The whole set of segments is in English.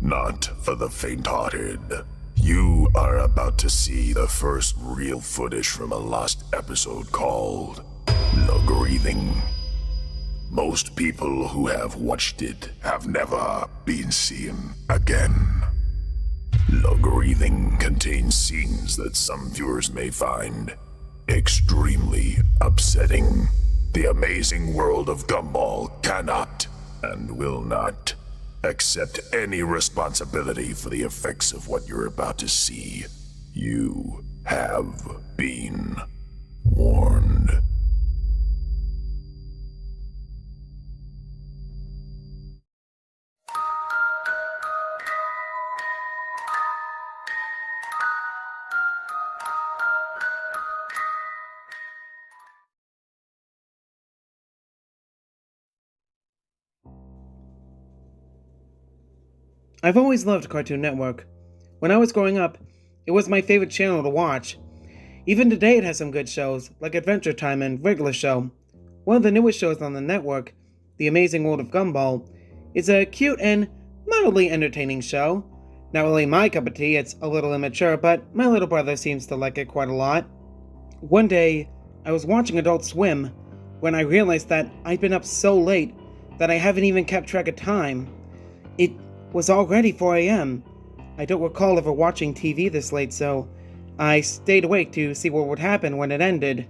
not for the faint-hearted. You are about to see the first real footage from a lost episode called The Grieving. Most people who have watched it have never been seen again. The Grieving contains scenes that some viewers may find extremely upsetting. The amazing world of Gumball cannot and will not accept any responsibility for the effects of what you're about to see. You have been warned. I've always loved Cartoon Network. When I was growing up, it was my favorite channel to watch. Even today it has some good shows, like Adventure Time and Regular Show. One of the newest shows on the network, The Amazing World of Gumball, is a cute and mildly entertaining show. Not really my cup of tea, it's a little immature, but my little brother seems to like it quite a lot. One day, I was watching Adult Swim when I realized that I'd been up so late that I haven't even kept track of time. It was already 4 a.m. I don't recall ever watching TV this late, so I stayed awake to see what would happen when it ended.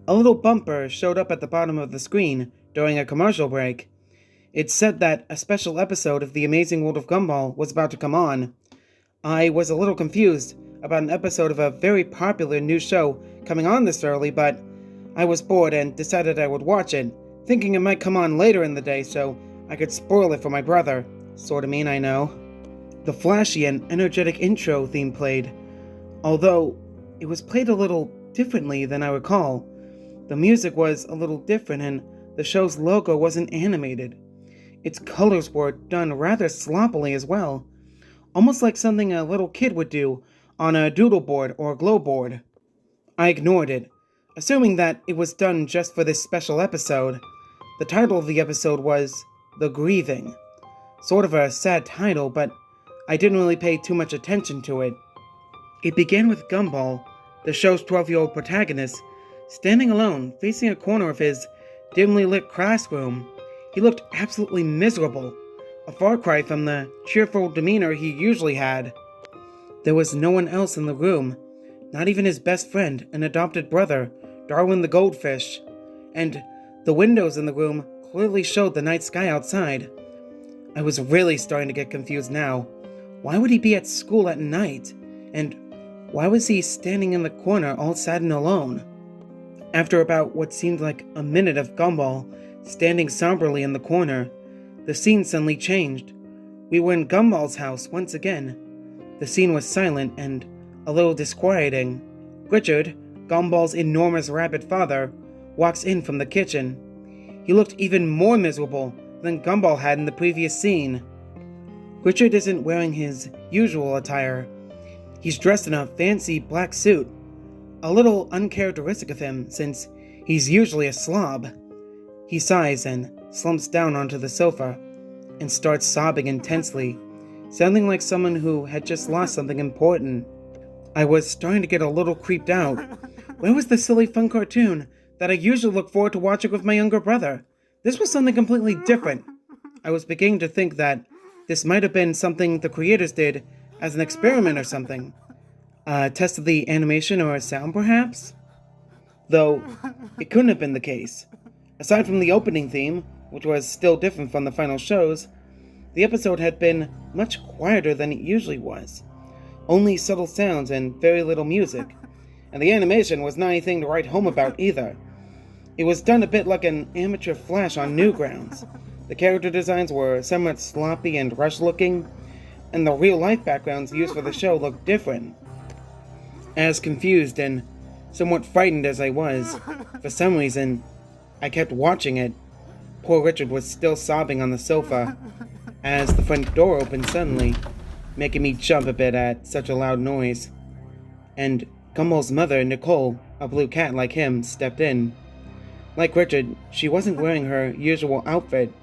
A little bumper showed up at the bottom of the screen during a commercial break. It said that a special episode of The Amazing World of Gumball was about to come on. I was a little confused about an episode of a very popular new show coming on this early, but I was bored and decided I would watch it, thinking it might come on later in the day so I could spoil it for my brother. Sorta mean, I know. The flashy and energetic intro theme played, although it was played a little differently than I recall. The music was a little different and the show's logo wasn't animated. Its colors were done rather sloppily as well, almost like something a little kid would do on a doodle board or glow board. I ignored it, assuming that it was done just for this special episode. The title of the episode was The Grieving. Sort of a sad title, but I didn't really pay too much attention to it. It began with Gumball, the show's 12-year-old protagonist, standing alone, facing a corner of his dimly lit classroom. He looked absolutely miserable, a far cry from the cheerful demeanor he usually had. There was no one else in the room, not even his best friend and adopted brother, Darwin the goldfish, and the windows in the room clearly showed the night sky outside. I was really starting to get confused now. Why would he be at school at night? And why was he standing in the corner all sad and alone? After about what seemed like a minute of Gumball standing somberly in the corner, the scene suddenly changed. We were in Gumball's house once again. The scene was silent and a little disquieting. Richard, Gumball's enormous rabbit father, walks in from the kitchen. He looked even more miserable than Gumball had in the previous scene. Richard isn't wearing his usual attire. He's dressed in a fancy black suit, a little uncharacteristic of him since he's usually a slob. He sighs and slumps down onto the sofa and starts sobbing intensely, sounding like someone who had just lost something important. I was starting to get a little creeped out. Where was the silly fun cartoon that I usually look forward to watching with my younger brother? This was something completely different. I was beginning to think that this might have been something the creators did as an experiment or something. A test of the animation or sound, perhaps? Though, it couldn't have been the case. Aside from the opening theme, which was still different from the final shows, the episode had been much quieter than it usually was. Only subtle sounds and very little music. And the animation was not anything to write home about either. It was done a bit like an amateur Flash on Newgrounds. The character designs were somewhat sloppy and rushed-looking, and the real-life backgrounds used for the show looked different. As confused and somewhat frightened as I was, for some reason, I kept watching it. Poor Richard was still sobbing on the sofa, as the front door opened suddenly, making me jump a bit at such a loud noise. And Gumball's mother, Nicole, a blue cat like him, stepped in. Like Richard, she wasn't wearing her usual outfit.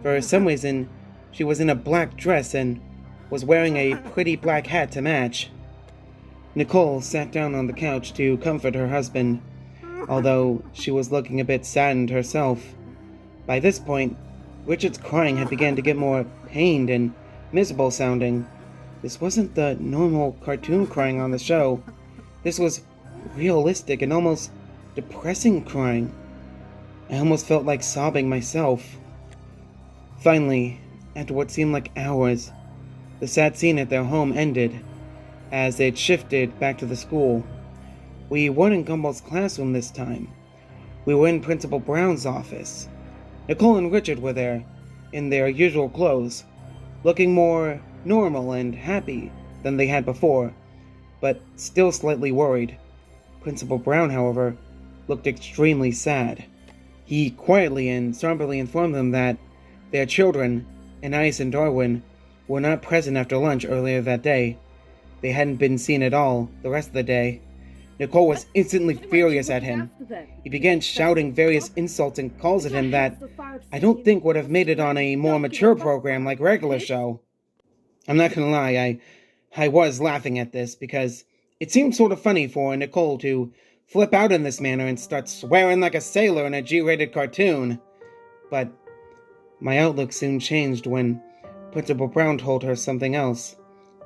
For some reason, She was in a black dress and was wearing a pretty black hat to match. Nicole sat down on the couch to comfort her husband, although she was looking a bit saddened herself. By this point, Richard's crying had begun to get more pained and miserable sounding. This wasn't the normal cartoon crying on the show. This was realistic and almost depressing crying. I almost felt like sobbing myself. Finally, after what seemed like hours, the sad scene at their home ended, as it shifted back to the school. We weren't in Gumball's classroom this time. We were in Principal Brown's office. Nicole and Richard were there, in their usual clothes, looking more normal and happy than they had before, but still slightly worried. Principal Brown, however, looked extremely sad. He quietly and somberly informed them that their children, Anais and Darwin, were not present after lunch earlier that day. They hadn't been seen at all the rest of the day. Nicole was instantly furious at him. He began shouting various insults and calls at him that I don't think would have made it on a more mature program like regular show. I'm not gonna lie, I was laughing at this because it seemed sort of funny for Nicole to flip out in this manner and start swearing like a sailor in a G-rated cartoon. But my outlook soon changed when Principal Brown told her something else,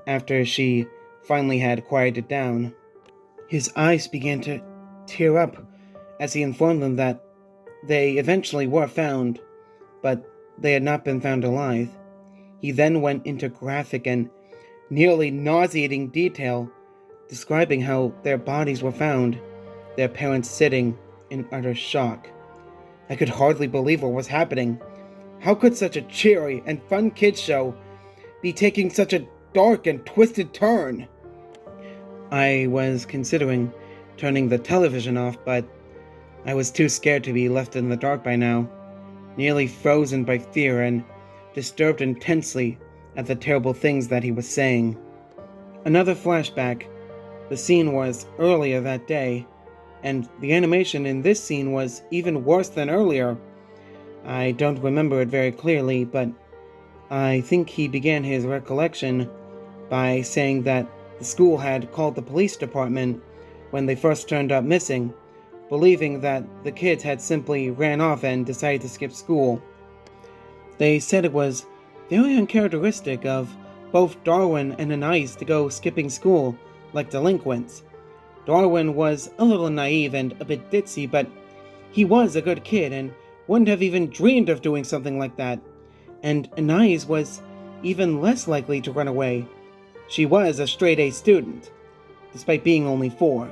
after she finally had quieted down. His eyes began to tear up as he informed them that they eventually were found, but they had not been found alive. He then went into graphic and nearly nauseating detail, describing how their bodies were found, their parents sitting in utter shock. I could hardly believe what was happening. How could such a cheery and fun kids show be taking such a dark and twisted turn? I was considering turning the television off, but I was too scared to be left in the dark by now, nearly frozen by fear and disturbed intensely at the terrible things that he was saying. Another flashback. The scene was earlier that day, and the animation in this scene was even worse than earlier. I don't remember it very clearly, but I think he began his recollection by saying that the school had called the police department when they first turned up missing, believing that the kids had simply ran off and decided to skip school. They said it was very uncharacteristic of both Darwin and Anais to go skipping school like delinquents. Darwin was a little naive and a bit ditzy, but he was a good kid and wouldn't have even dreamed of doing something like that. And Anais was even less likely to run away. She was a straight-A student, despite being only 4,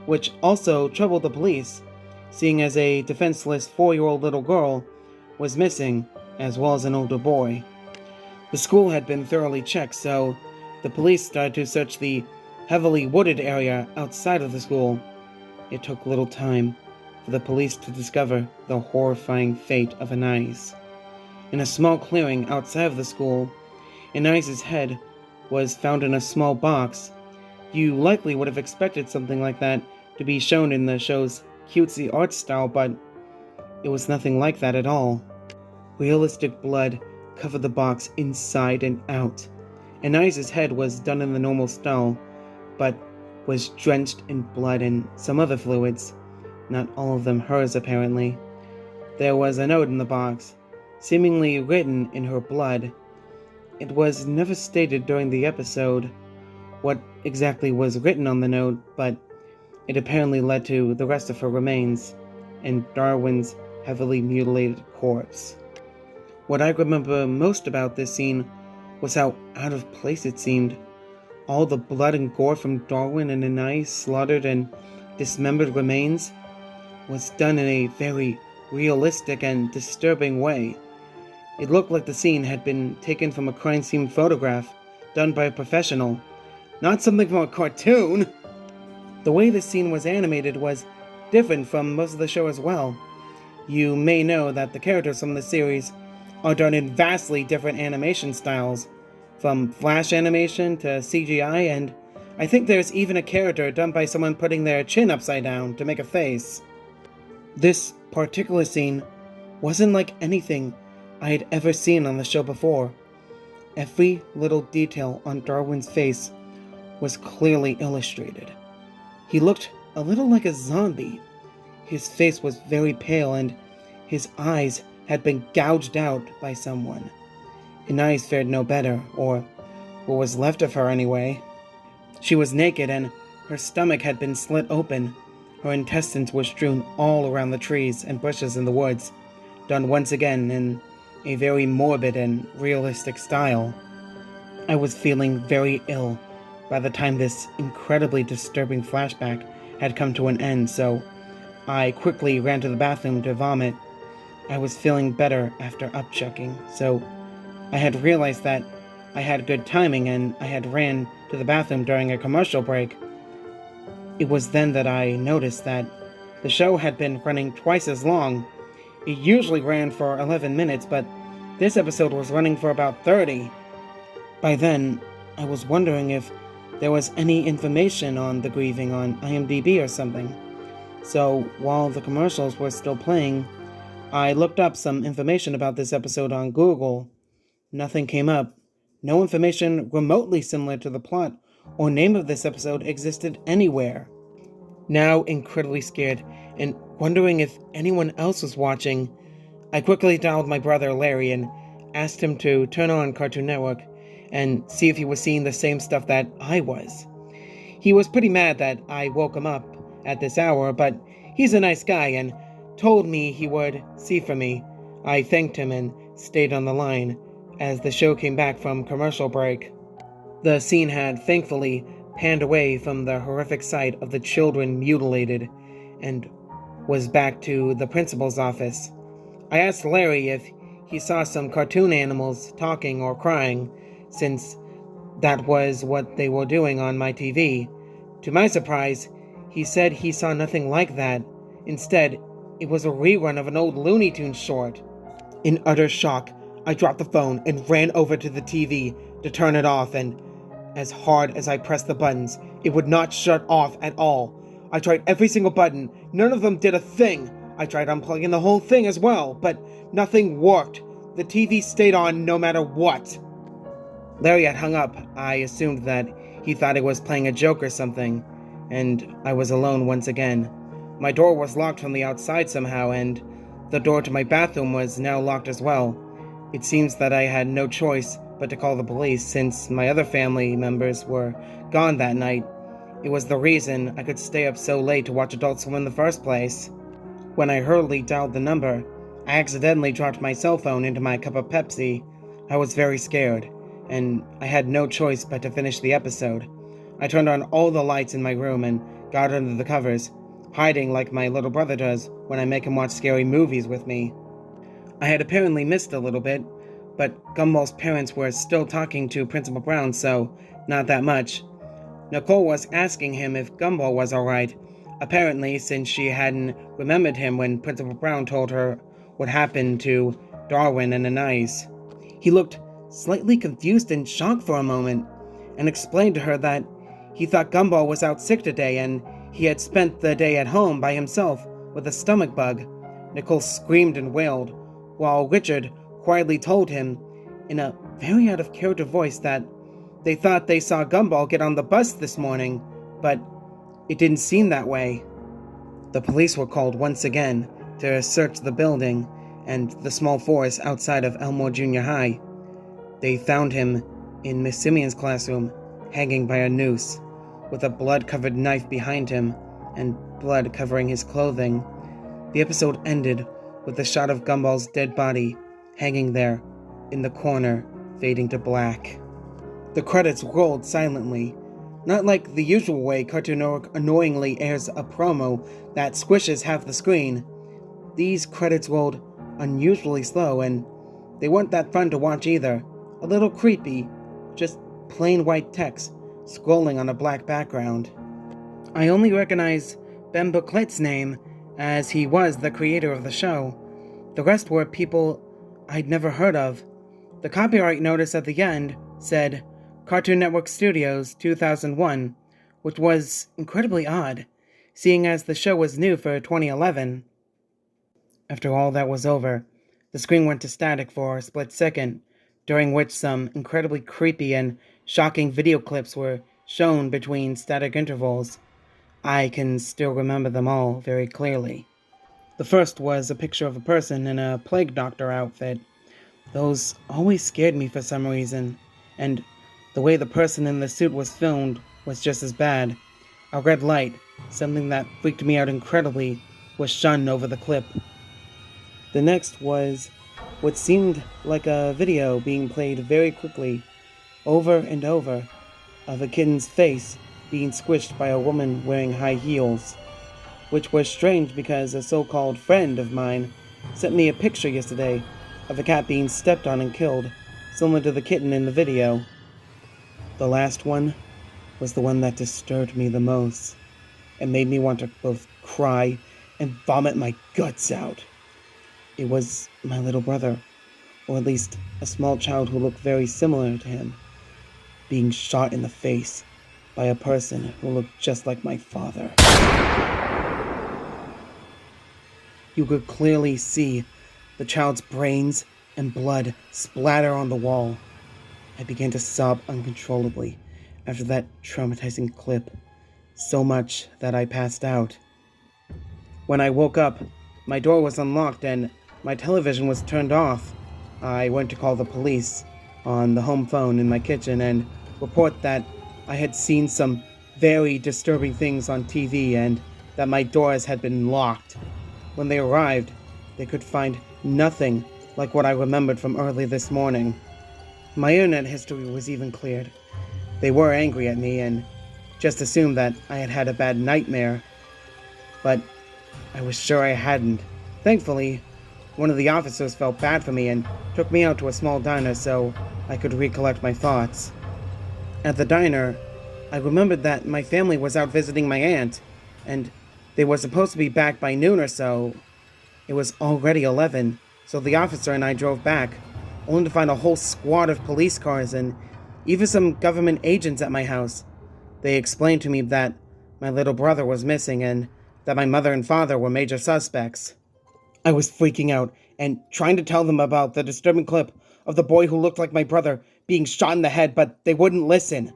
which also troubled the police, seeing as a defenseless 4-year-old little girl was missing, as well as an older boy. The school had been thoroughly checked, so the police started to search the heavily wooded area outside of the school. It took little time for the police to discover the horrifying fate of Anais. In a small clearing outside of the school, Anais's head was found in a small box. You likely would have expected something like that to be shown in the show's cutesy art style, but it was nothing like that at all. Realistic blood covered the box inside and out. Anais's head was done in the normal style, but was drenched in blood and some other fluids, not all of them hers apparently. There was a note in the box, seemingly written in her blood. It was never stated during the episode what exactly was written on the note, but it apparently led to the rest of her remains and Darwin's heavily mutilated corpse. What I remember most about this scene was how out of place it seemed. All the blood and gore from Darwin and Anais slaughtered and dismembered remains was done in a very realistic and disturbing way. It looked like the scene had been taken from a crime scene photograph done by a professional, not something from a cartoon. The way this scene was animated was different from most of the show as well. You may know that the characters from the series are done in vastly different animation styles, from flash animation to CGI, and I think there's even a character done by someone putting their chin upside down to make a face. This particular scene wasn't like anything I had ever seen on the show before. Every little detail on Darwin's face was clearly illustrated. He looked a little like a zombie. His face was very pale and his eyes had been gouged out by someone. Inais fared no better, or what was left of her anyway. She was naked and her stomach had been slit open. Her intestines were strewn all around the trees and bushes in the woods, done once again in a very morbid and realistic style. I was feeling very ill by the time this incredibly disturbing flashback had come to an end, so I quickly ran to the bathroom to vomit. I was feeling better after upchucking, so I had realized that I had good timing and I had ran to the bathroom during a commercial break. It was then that I noticed that the show had been running twice as long. It usually ran for 11 minutes, but this episode was running for about 30. By then, I was wondering if there was any information on the Grieving on IMDb or something. So, while the commercials were still playing, I looked up some information about this episode on Google. Nothing came up. No information remotely similar to the plot or name of this episode existed anywhere. Now incredibly scared and wondering if anyone else was watching, I quickly dialed my brother Larry and asked him to turn on Cartoon Network and see if he was seeing the same stuff that I was. He was pretty mad that I woke him up at this hour, but he's a nice guy and told me he would see for me. I thanked him and stayed on the line as the show came back from commercial break. The scene had thankfully panned away from the horrific sight of the children mutilated and was back to the principal's office. I asked Larry if he saw some cartoon animals talking or crying, since that was what they were doing on my TV. To my surprise, he said he saw nothing like that. Instead, it was a rerun of an old Looney Tunes short. In utter shock, I dropped the phone and ran over to the TV to turn it off, and as hard as I pressed the buttons, it would not shut off at all. I tried every single button. None of them did a thing. I tried unplugging the whole thing as well, but nothing worked. The TV stayed on no matter what. Larry had hung up. I assumed that he thought I was playing a joke or something, and I was alone once again. My door was locked from the outside somehow, and the door to my bathroom was now locked as well. It seems that I had no choice but to call the police, since my other family members were gone that night. It was the reason I could stay up so late to watch Adult Swim in the first place. When I hurriedly dialed the number, I accidentally dropped my cell phone into my cup of Pepsi. I was very scared, and I had no choice but to finish the episode. I turned on all the lights in my room and got under the covers, hiding like my little brother does when I make him watch scary movies with me. I had apparently missed a little bit, but Gumball's parents were still talking to Principal Brown, so not that much. Nicole was asking him if Gumball was alright, apparently since she hadn't remembered him when Principal Brown told her what happened to Darwin and Anais. He looked slightly confused and shocked for a moment, and explained to her that he thought Gumball was out sick today and he had spent the day at home by himself with a stomach bug. Nicole screamed and wailed, while Richard quietly told him, in a very out-of-character voice, that they thought they saw Gumball get on the bus this morning, but it didn't seem that way. The police were called once again to search the building and the small forest outside of Elmore Junior High. They found him in Miss Simeon's classroom, hanging by a noose, with a blood-covered knife behind him and blood covering his clothing. The episode ended with a shot of Gumball's dead body hanging there in the corner, fading to black. The credits rolled silently, not like the usual way Cartoon Network annoyingly airs a promo that squishes half the screen. These credits rolled unusually slow, and they weren't that fun to watch either. A little creepy, just plain white text scrolling on a black background. I only recognize Ben Booklet's name, as he was the creator of the show. The rest were people I'd never heard of. The copyright notice at the end said Cartoon Network Studios 2001, which was incredibly odd, seeing as the show was new for 2011. After all that was over, the screen went to static for a split second, during which some incredibly creepy and shocking video clips were shown between static intervals. I can still remember them all very clearly. The first was a picture of a person in a plague doctor outfit. Those always scared me for some reason, and the way the person in the suit was filmed was just as bad. A red light, something that freaked me out incredibly, was shone over the clip. The next was what seemed like a video being played very quickly, over and over, of a kitten's face being squished by a woman wearing high heels, which was strange because a so-called friend of mine sent me a picture yesterday of a cat being stepped on and killed, similar to the kitten in the video. The last one was the one that disturbed me the most and made me want to both cry and vomit my guts out. It was my little brother, or at least a small child who looked very similar to him, being shot in the face by a person who looked just like my father. You could clearly see the child's brains and blood splatter on the wall. I began to sob uncontrollably after that traumatizing clip, so much that I passed out. When I woke up, my door was unlocked and my television was turned off. I went to call the police on the home phone in my kitchen and report that I had seen some very disturbing things on TV and that my doors had been locked. When they arrived, they could find nothing like what I remembered from early this morning. My internet history was even cleared. They were angry at me and just assumed that I had had a bad nightmare. But I was sure I hadn't. Thankfully, one of the officers felt bad for me and took me out to a small diner so I could recollect my thoughts. At the diner, I remembered that my family was out visiting my aunt, and they were supposed to be back by noon or so. It was already 11, so the officer and I drove back, only to find a whole squad of police cars and even some government agents at my house. They explained to me that my little brother was missing and that my mother and father were major suspects. I was freaking out and trying to tell them about the disturbing clip of the boy who looked like my brother being shot in the head, but they wouldn't listen.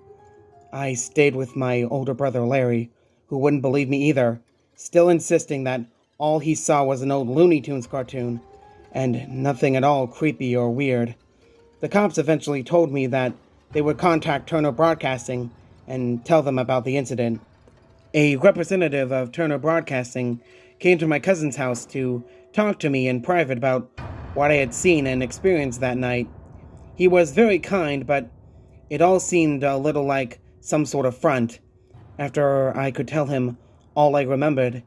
I stayed with my older brother Larry, who wouldn't believe me either, still insisting that all he saw was an old Looney Tunes cartoon, and nothing at all creepy or weird. The cops eventually told me that they would contact Turner Broadcasting and tell them about the incident. A representative of Turner Broadcasting came to my cousin's house to talk to me in private about what I had seen and experienced that night. He was very kind, but it all seemed a little like some sort of front. After I could tell him all I remembered,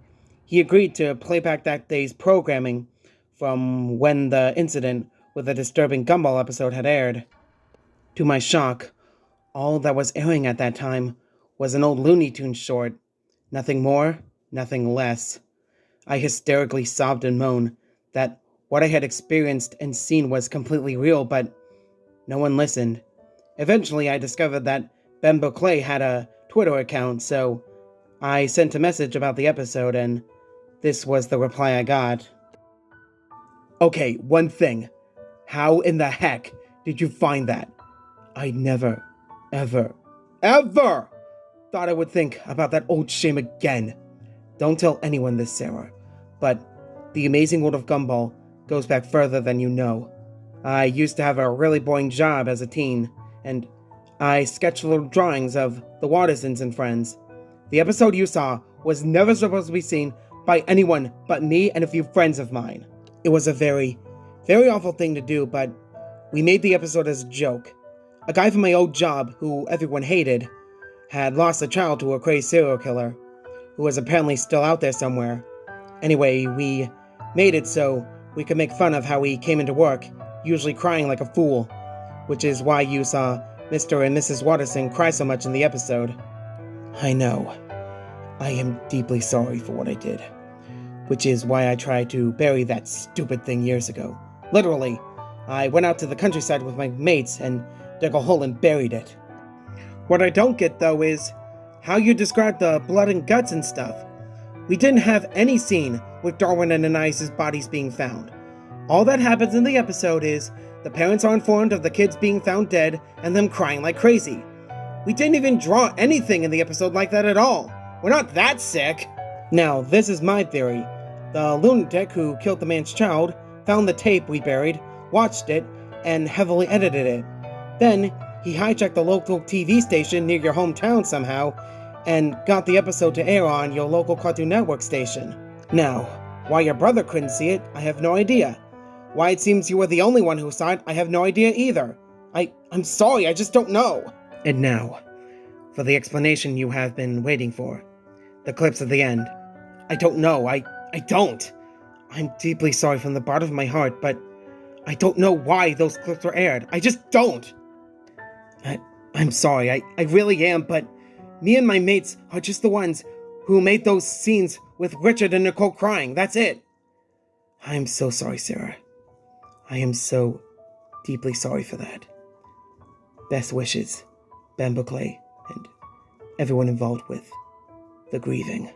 he agreed to play back that day's programming from when the incident with the disturbing Gumball episode had aired. To my shock, all that was airing at that time was an old Looney Tunes short. Nothing more, nothing less. I hysterically sobbed and moaned that what I had experienced and seen was completely real, but no one listened. Eventually, I discovered that Ben Buckley had a Twitter account, so I sent a message about the episode, and this was the reply I got. Okay, one thing. How in the heck did you find that? I never, ever thought I would think about that old shame again. Don't tell anyone this, Sarah, but the amazing world of Gumball goes back further than you know. I used to have a really boring job as a teen, and I sketched little drawings of the Wattersons and friends. The episode you saw was never supposed to be seen by anyone but me and a few friends of mine. It was a very, very awful thing to do, but we made the episode as a joke. A guy from my old job, who everyone hated, had lost a child to a crazy serial killer, who was apparently still out there somewhere. Anyway, we made it so we could make fun of how he came into work, usually crying like a fool, which is why you saw Mr. and Mrs. Watterson cry so much in the episode. I know. I am deeply sorry for what I did, which is why I tried to bury that stupid thing years ago. Literally, I went out to the countryside with my mates and dug a hole and buried it. What I don't get, though, is how you describe the blood and guts and stuff. We didn't have any scene with Darwin and Anais' bodies being found. All that happens in the episode is the parents are informed of the kids being found dead and them crying like crazy. We didn't even draw anything in the episode like that at all. We're not that sick. Now, this is my theory. The lunatic who killed the man's child found the tape we buried, watched it, and heavily edited it. Then, he hijacked the local TV station near your hometown somehow, and got the episode to air on your local Cartoon Network station. Now, why your brother couldn't see it, I have no idea. Why it seems you were the only one who saw it, I have no idea either. I'm sorry, I just don't know. And now, for the explanation you have been waiting for. The clips at the end. I don't know, I don't. I'm deeply sorry from the bottom of my heart, but I don't know why those clips were aired. I just don't. I'm sorry, I really am, but me and my mates are just the ones who made those scenes with Richard and Nicole crying, that's it. I am so sorry, Sarah. I am so deeply sorry for that. Best wishes, Bamboo Clay, and everyone involved with the Grieving.